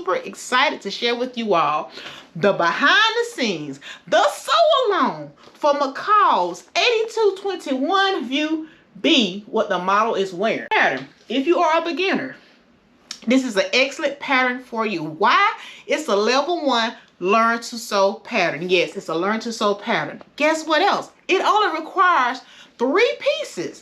super excited to share with you all the behind the scenes, the sew along for McCall's 8221 view B, what the model is wearing. Pattern. If you are a beginner, this is an excellent pattern for you. Why? It's a level 1 learn to sew pattern. Yes, it's a learn to sew pattern. Guess what else? It only requires 3 pieces.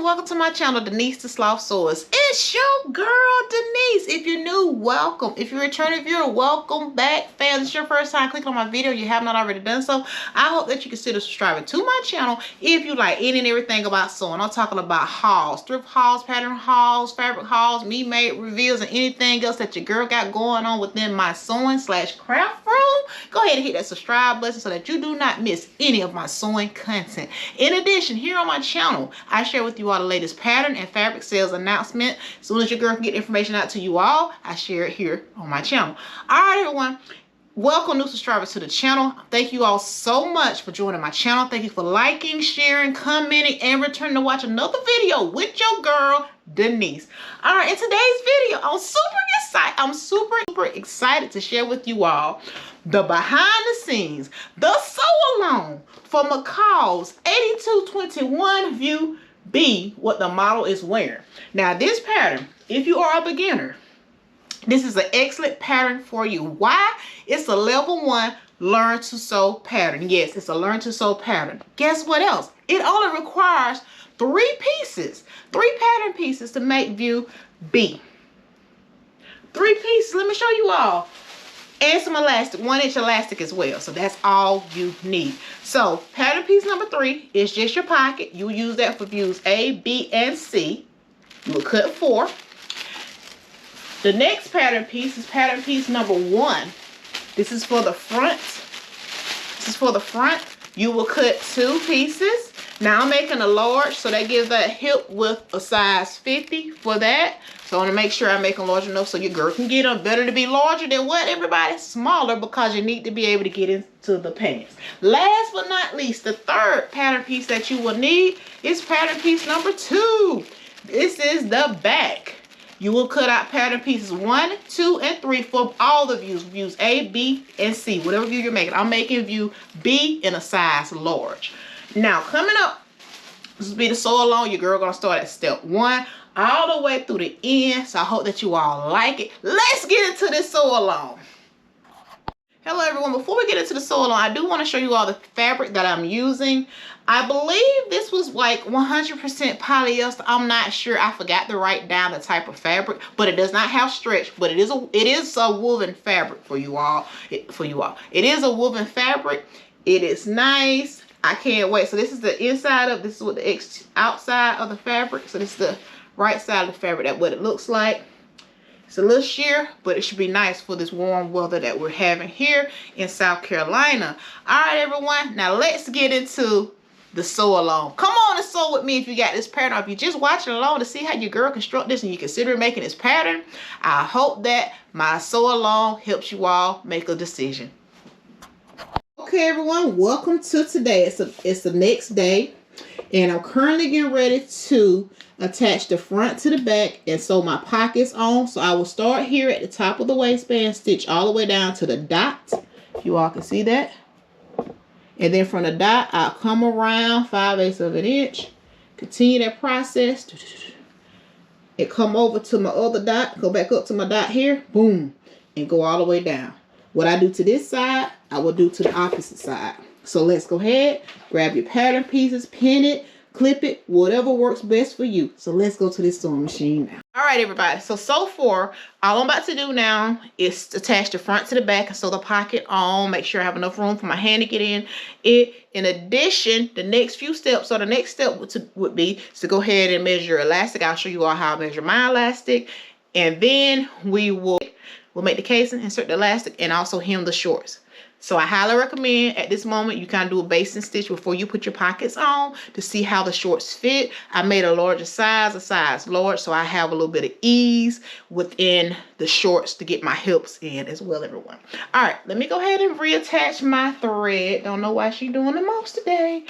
Welcome to my channel, Denise the Sloth Sewist. It's your girl, Denise. If you're new, welcome. If you're a returning viewer, welcome back. Fans, it's your first time clicking on my video. You have not already done so. I hope that you consider subscribing to my channel if you like any and everything about sewing. I'm talking about hauls, thrift hauls, pattern hauls, fabric hauls, me made reveals, and anything else that your girl got going on within my sewing / craft room. Go ahead and hit that subscribe button so that you do not miss any of my sewing content. In addition, here on my channel, I share with you all the latest pattern and fabric sales announcement. As soon as your girl can get information out to you all, I share it here on my channel. All right, everyone. Welcome new subscribers to the channel. Thank you all so much for joining my channel. Thank you for liking, sharing, commenting, and returning to watch another video with your girl, Denise. All right, in today's video, I'm super excited to share with you all the behind the scenes, the sew along for McCall's 8221 view B, what the model is wearing. Now, this pattern, if you are a beginner, this is an excellent pattern for you. Why? It's a level 1 learn to sew pattern. Yes, it's a learn to sew pattern. Guess what else? It only requires 3 pieces, 3 pattern pieces to make view B. 3 pieces. Let me show you all. And some elastic, 1-inch elastic as well. So that's all you need. So pattern piece number 3 is just your pocket. You use that for views A, B, and C. You will cut 4. The next pattern piece is pattern piece number 1. This is for the front. This is for the front. You will cut 2 pieces. Now I'm making a large, so that gives that hip width a size 50 for that. So I want to make sure I make them large enough so your girl can get them. Better to be larger than what, everybody? Smaller, because you need to be able to get into the pants. Last but not least, the third pattern piece that you will need is pattern piece number 2. This is the back. You will cut out pattern pieces 1, 2, and 3 for all the views. Views A, B, and C. Whatever view you're making. I'm making view B in a size large. Now, coming up, this will be the sew along. Your girl gonna start at step 1 all the way through the end. So I hope that you all like it. Let's get into this sew along. Hello, everyone. Before we get into the sew along, I do want to show you all the fabric that I'm using. I believe this was like 100% polyester. I'm not sure. I forgot to write down the type of fabric, but it does not have stretch. But it is a woven fabric for you all. It is a woven fabric. It is nice. I can't wait. So this is the inside of, this is what the outside of the fabric. So this is the right side of the fabric. That's what it looks like. It's a little sheer, but it should be nice for this warm weather that we're having here in South Carolina. All right, everyone. Now let's get into the sew along. Come on and sew with me if you got this pattern. Or if you're just watching along to see how your girl construct this and you consider making this pattern, I hope that my sew along helps you all make a decision. Okay, everyone, welcome to today. It's the next day, and I'm currently getting ready to attach the front to the back and sew my pockets on. So I will start here at the top of the waistband, stitch all the way down to the dot, if you all can see that. And then from the dot, I'll come around 5/8 of an inch, continue that process, and come over to my other dot, go back up to my dot here, boom, and go all the way down. What I do to this side, I will do to the opposite side. So let's go ahead, grab your pattern pieces, pin it, clip it, whatever works best for you. So let's go to this sewing machine now. All right, everybody. So far, all I'm about to do now is attach the front to the back and sew the pocket on. Make sure I have enough room for my hand to get in it. In addition, the next few steps, or the next step would be to go ahead and measure your elastic. I'll show you all how I measure my elastic. And then we'll make the casing, insert the elastic, and also hem the shorts. So I highly recommend at this moment you kind of do a basting stitch before you put your pockets on to see how the shorts fit. I made a larger size, a size large, so I have a little bit of ease within the shorts to get my hips in as well, everyone. All right, let me go ahead and reattach my thread. Don't know why she's doing the most today,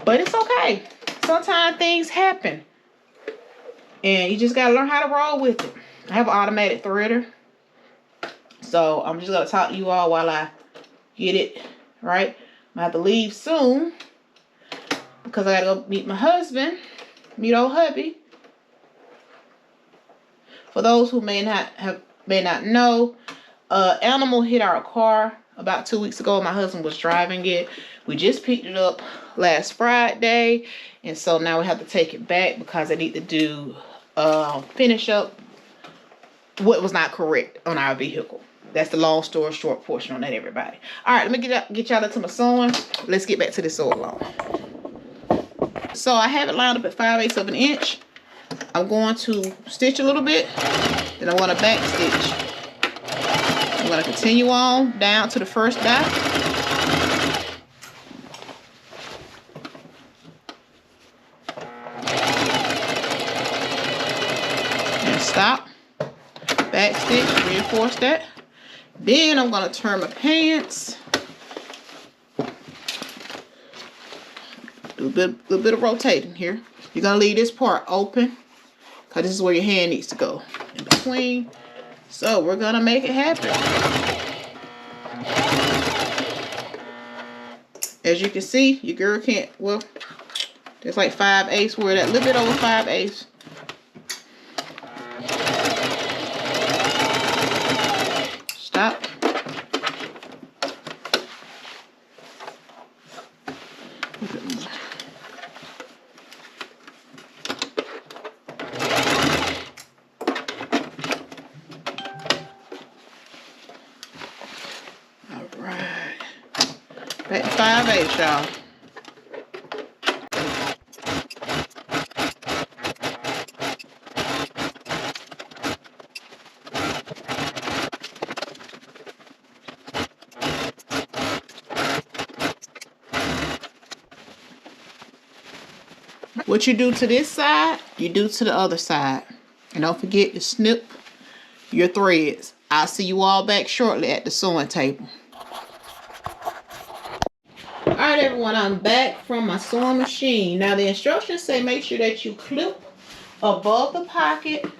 but it's okay. Sometimes things happen and you just gotta learn how to roll with it. I have an automatic threader, so I'm just gonna talk to you all while I get it right. I'm gonna have to leave soon because I gotta go meet my husband, meet old hubby. For those who may not know, animal hit our car about 2 weeks ago. My husband was driving it. We just picked it up last Friday, and so now we have to take it back because I need to do finish up what was not correct on our vehicle. That's the long story short portion on that, everybody. All right, let me get y'all into my sewing. Let's get back to this sew along. So I have it lined up at 5/8 of an inch. I'm going to stitch a little bit, then I'm going to back stitch. I'm going to continue on down to the first dot. And stop. Back stitch, reinforce that. Then I'm going to turn my pants. Do a little bit of rotating here. You're going to leave this part open because this is where your hand needs to go in between. So we're going to make it happen. As you can see, your girl can't, well, there's like 5/8. We're at a little bit over 5/8. Stop. All right. Back to 5/8, y'all. What you do to this side, you do to the other side. And don't forget to snip your threads. I'll see you all back shortly at the sewing table. Alright everyone, I'm back from my sewing machine. Now the instructions say make sure that you clip above the pocket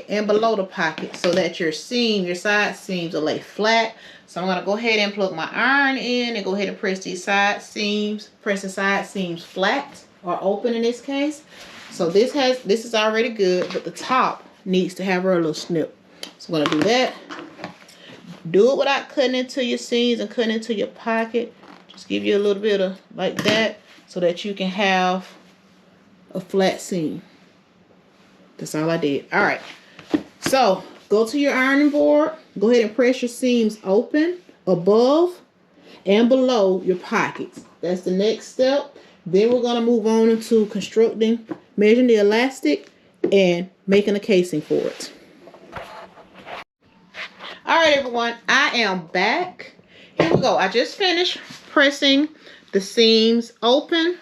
and below the pocket so that your seam, your side seams will lay flat. So I'm going to go ahead and plug my iron in and go ahead and press these side seams, press the side seams flat or open in this case. So this is already good, but the top needs to have a little snip. So I'm going to do that. Do it without cutting into your seams and cutting into your pocket. Just give you a little bit of like that so that you can have a flat seam. That's all I did. All right. So go to your ironing board. Go ahead and press your seams open above and below your pockets. That's the next step. Then we're going to move on into constructing, measuring the elastic and making a casing for it. All right, everyone. I am back. Here we go. I just finished pressing the seams open.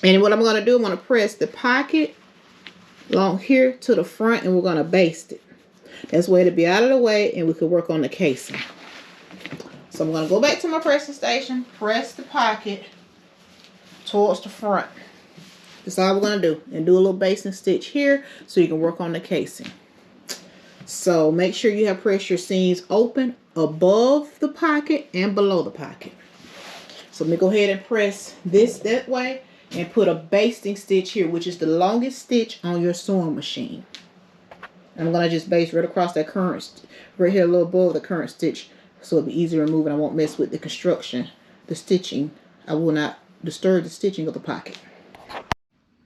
And what I'm going to do, I'm going to press the pocket along here to the front and we're going to baste it. That's where it'll be out of the way and we can work on the casing. So I'm going to go back to my pressing station, press the pocket towards the front. That's all we're going to do. And do a little basting stitch here so you can work on the casing. So make sure you have pressed your seams open above the pocket and below the pocket. So let me go ahead and press this that way and put a basting stitch here, which is the longest stitch on your sewing machine. I'm going to just baste right across that current, right here a little above the current stitch, so it'll be easier to remove and I won't mess with the construction, the stitching. I will not disturb the stitching of the pocket.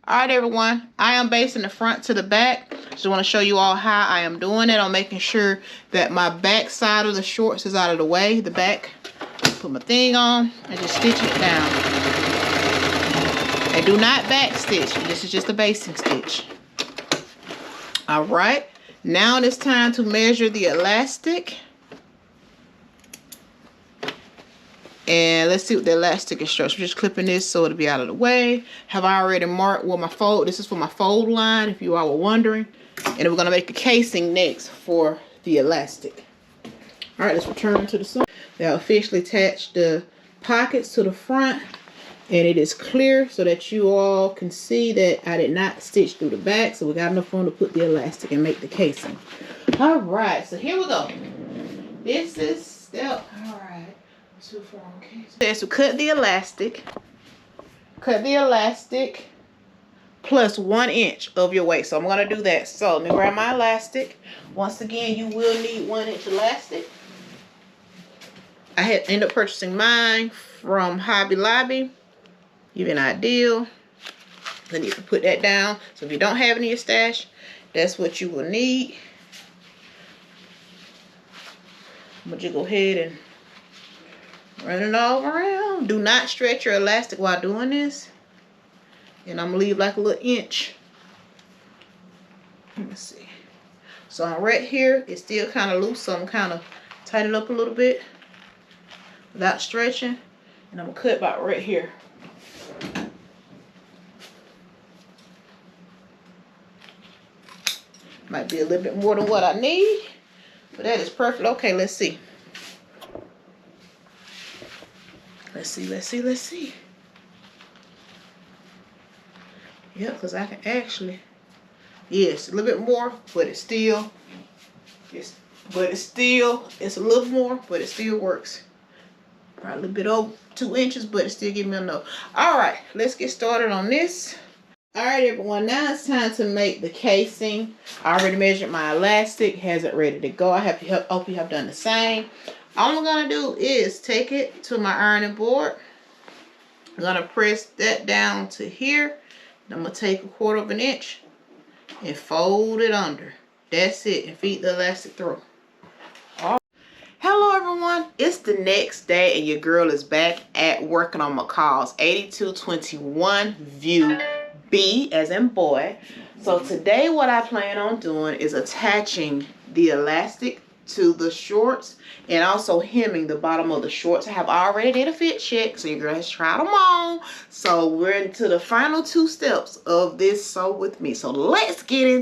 Alright everyone, I am basting the front to the back. Just want to show you all how I am doing it. I'm making sure that my back side of the shorts is out of the way. The back, put my thing on and just stitch it down. And do not back stitch. This is just a basting stitch. Alright, now it's time to measure the elastic. And let's see what the elastic instructions. I'm just clipping this so it'll be out of the way. Have I already marked where my fold? This is for my fold line, if you all were wondering. And then we're gonna make the casing next for the elastic. All right, let's return to the sewing. Now officially attach the pockets to the front, and it is clear so that you all can see that I did not stitch through the back. So we got enough room to put the elastic and make the casing. All right, so here we go. This is step. All right. Okay. So cut the elastic. Cut the elastic plus 1 inch of your waist. So I'm going to do that. So let me grab my elastic. Once again, you will need 1 inch elastic. I had ended up purchasing mine from Hobby Lobby. Give you an idea. Then you can put that down. So if you don't have any in your stash, that's what you will need. I'm going to just go ahead and run it all around. Do not stretch your elastic while doing this. And I'm going to leave like a little inch. Let me see. So I'm right here. It's still kind of loose, so I'm kind of tighten it up a little bit without stretching. And I'm going to cut about right here. Might be a little bit more than what I need, but that is perfect. Okay, let's see. Let's see. Yeah, because I can actually, yes, a little bit more, but it's still, it's a little more, but it still works. Probably a little bit over 2 inches, but it still give me enough. All right, let's get started on this. All right, everyone, now it's time to make the casing. I already measured my elastic, has it ready to go. I hope you have done the same. All I'm gonna do is take it to my ironing board. I'm gonna press that down to here. I'm gonna take 1/4 inch and fold it under. That's it, and feed the elastic through. All right. Hello everyone, it's the next day and your girl is back at working on McCall's 8221 view B as in boy. So today what I plan on doing is attaching the elastic to the shorts and also hemming the bottom of the shorts. I have already did a fit check, so your girl has tried them on. So we're into the final 2 steps of this sew with me. So let's get in.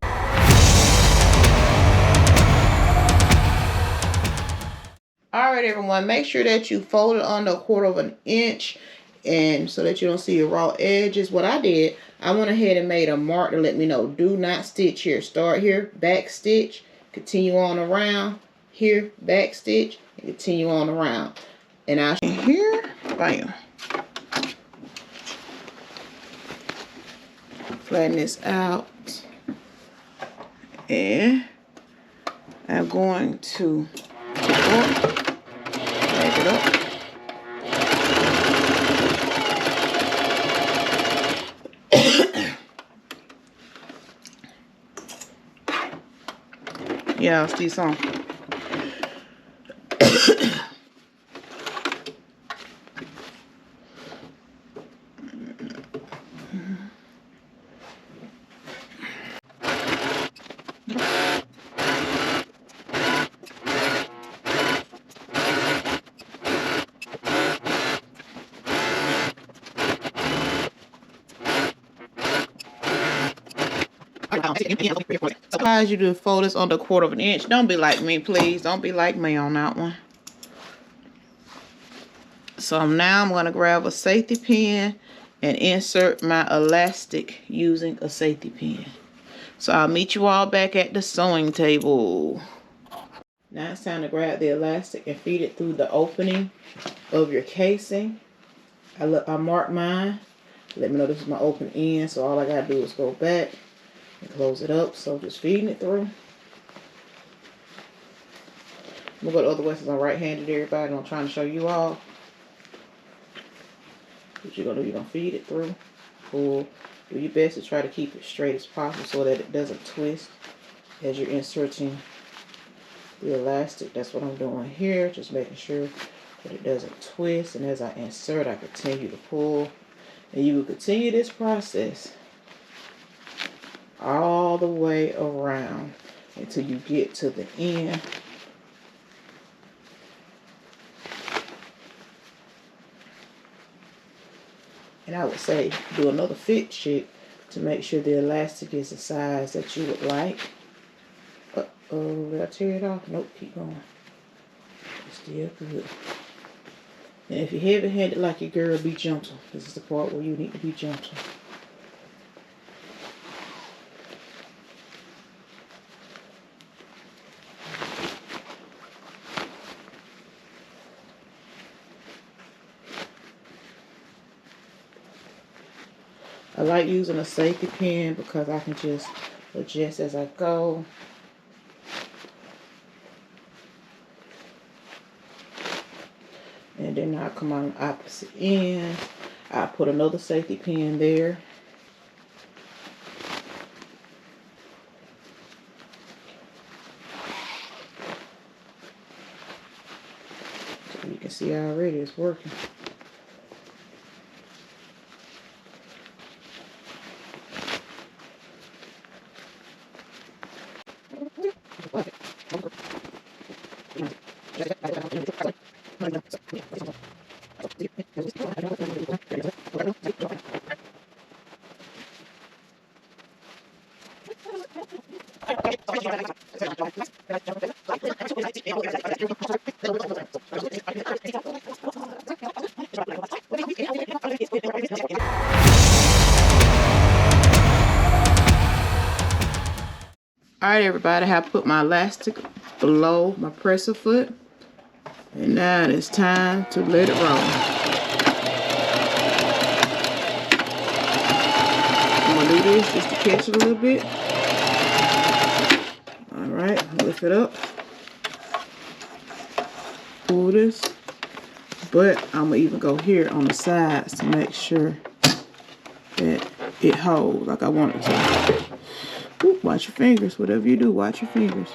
All right, everyone, make sure that you fold it under 1/4 inch and so that you don't see your raw edges. What I did, I went ahead and made a mark to let me know, do not stitch here. Start here, back stitch, continue on around. Here, back stitch, and continue on around. And I'll here, bam. Flatten this out. And I'm going to drag it up. Yeah, I'll see some. Advise you to fold this under 1/4 inch. Don't be like me, please. Don't be like me on that one. So now I'm going to grab a safety pin and insert my elastic using a safety pin. So I'll meet you all back at the sewing table. Now it's time to grab the elastic and feed it through the opening of your casing. I marked mine. Let me know this is my open end, so all I gotta do is go back and close it up. So just feeding it through. I'm gonna go the other way since I'm right-handed, everybody, and I'm trying to show you all. What you're gonna do, you're gonna feed it through. Pull. Do your best to try to keep it straight as possible so that it doesn't twist as you're inserting the elastic. That's what I'm doing here, just making sure that it doesn't twist. And as I insert, I continue to pull. And you will continue this process all the way around until you get to the end. And I would say do another fit check to make sure the elastic is the size that you would like. Uh-oh, did I tear it off? Nope, keep going. It's still good. And if you're heavy-handed like your girl, be gentle. This is the part where you need to be gentle. I like using a safety pin because I can just adjust as I go. And then I'll come on the opposite end. I'll put another safety pin there. So you can see already it's working. Alright everybody, I have put my elastic below my presser foot. And now it's time to let it roll. I'm going to do this just to catch it a little bit. Alright, lift it up. Pull this. But I'm going to even go here on the sides to make sure that it holds like I want it to. Ooh, watch your fingers. Whatever you do, watch your fingers.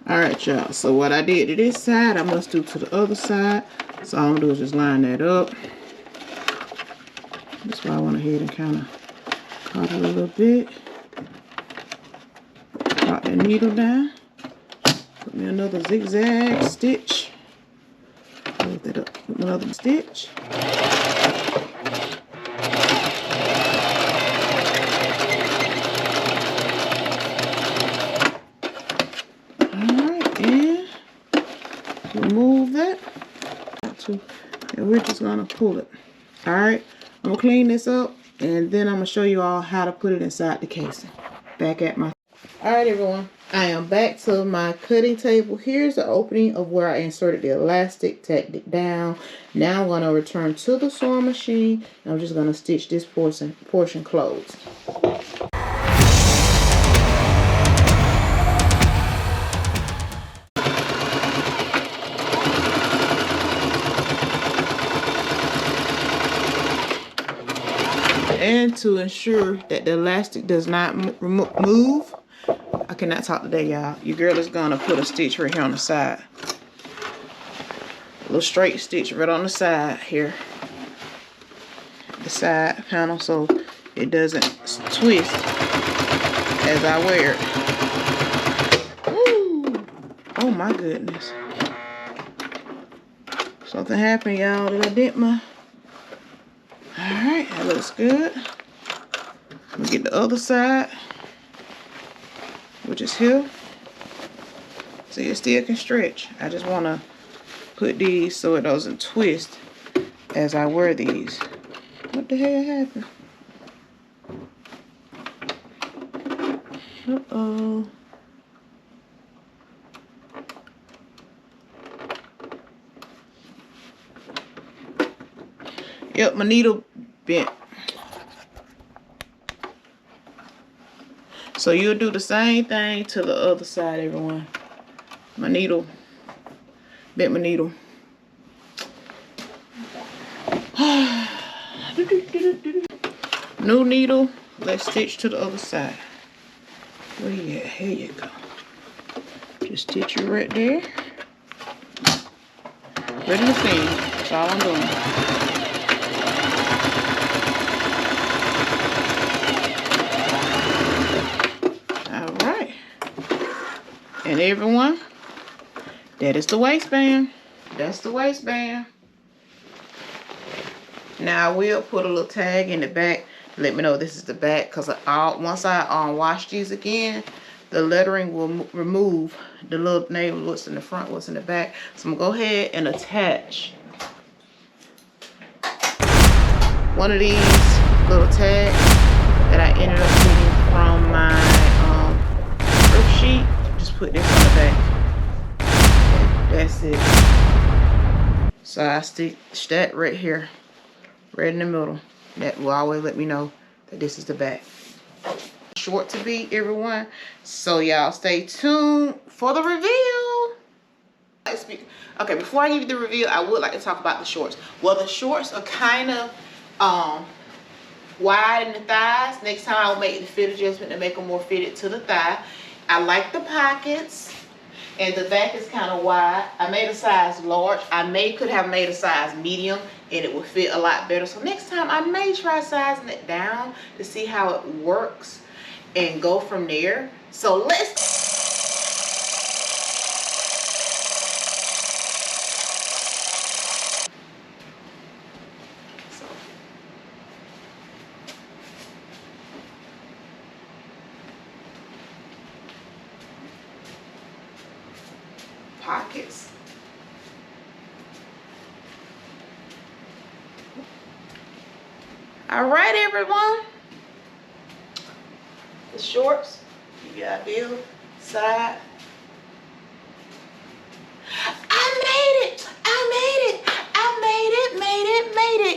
Alright, y'all. So what I did to this side, I must do to the other side. So all I'm going to do is just line that up. That's why I went ahead and kind of cut it a little bit. Drop that needle down. Put me another zigzag stitch. Lift it up. Put me another stitch. Alright, and remove that. And we're just going to pull it. Alright, I'm going to clean this up and then I'm going to show you all how to put it inside the casing. Back at my... Alright everyone, I am back to my cutting table. Here's the opening of where I inserted the elastic, tacked it down. Now I'm going to return to the sewing machine and I'm just going to stitch this portion closed. And to ensure that the elastic does not move, I cannot talk today, y'all. Your girl is gonna put a stitch right here on the side. A little straight stitch right on the side here. The side panel so it doesn't twist as I wear it. Woo! Oh my goodness. Something happened, y'all. Did I dent my... Alright, that looks good. I'm gonna get the other side, which is here. See, it still can stretch. I just want to put these so it doesn't twist as I wear these. What the hell happened? Uh-oh. Yep, my needle bent. So you'll do the same thing to the other side, everyone. My needle, bent my needle. New needle, let's stitch to the other side. Where you at? Here you go. Just stitch it right there. Ready to seam. That's all I'm doing. everyone, that is the waistband. That's the waistband. Now I will put a little tag in the back. Let me know this is the back, because once I wash these again, the lettering will remove the little name, what's in the front, what's in the back. So I'm gonna go ahead and attach one of these little tags that I ended up getting from my thrift sheet. Just put this on the back. That's it. So I stick that right here, right in the middle. That will always let me know that this is the back. Short to be, everyone. So y'all stay tuned for the reveal. Okay, before I give you the reveal, I would like to talk about the shorts. Well, the shorts are kind of wide in the thighs. Next time I'll make the fit adjustment to make them more fitted to the thigh. I like the pockets, and the back is kind of wide. I made a size large. Could have made a size medium, and it would fit a lot better. So next time I may try sizing it down to see how it works and go from there. So let's pockets. All right, everyone. The shorts, give you an idea, side. I made it.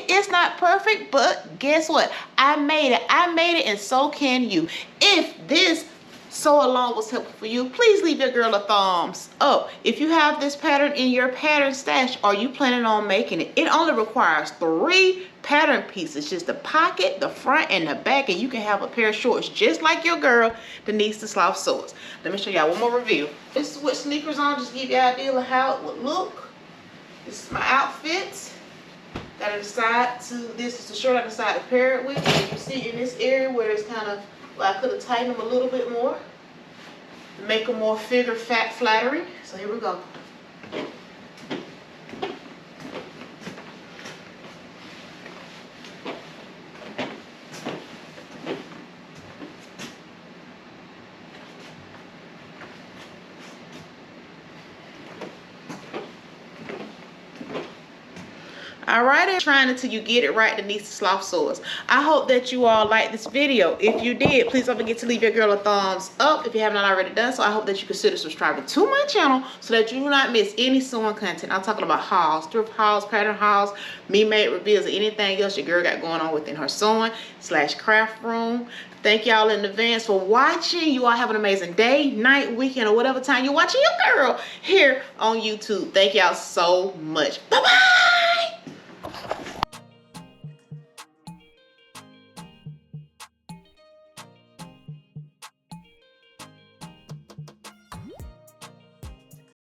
It's not perfect, but guess what? I made it, and so can you. If this sew along was helpful for you, please leave your girl a thumbs up. If you have this pattern in your pattern stash, or you planning on making it, it only requires 3 pattern pieces, just the pocket, the front, and the back, and you can have a pair of shorts just like your girl Denise the Sloth Sewist. Let me show y'all one more review. This is with sneakers on, just to give you an idea of how it would look. This is my outfit that I decided to, this is the shirt I decided to pair it with. And you see in this area where it's kind of, well, I could have tightened them a little bit more to make them more figure flattering. So here we go. All right, trying until you get it right, Denise the Sloth Sewist. I hope that you all liked this video. If you did, please don't forget to leave your girl a thumbs up if you have not already done so. I hope that you consider subscribing to my channel so that you do not miss any sewing content. I'm talking about hauls, thrift hauls, pattern hauls, me-made reveals, or anything else your girl got going on within her sewing / craft room. Thank y'all in advance for watching. You all have an amazing day, night, weekend, or whatever time you're watching your girl here on YouTube. Thank y'all so much. Bye-bye.